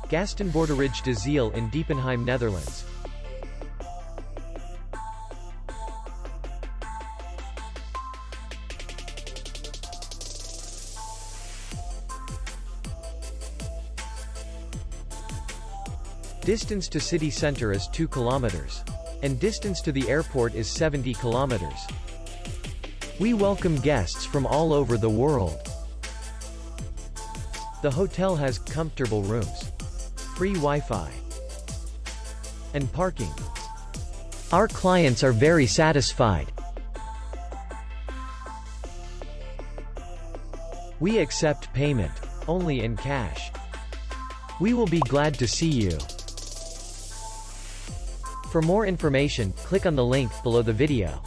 Gastenboerderij De Ziel in Diepenheim, Netherlands. Distance to city center is 2 kilometers. And distance to the airport is 70 kilometers. We welcome guests from all over the world. The hotel has comfortable rooms, free Wi-Fi, and parking. Our clients are very satisfied. We accept payment only in cash. We will be glad to see you. For more information, click on the link below the video.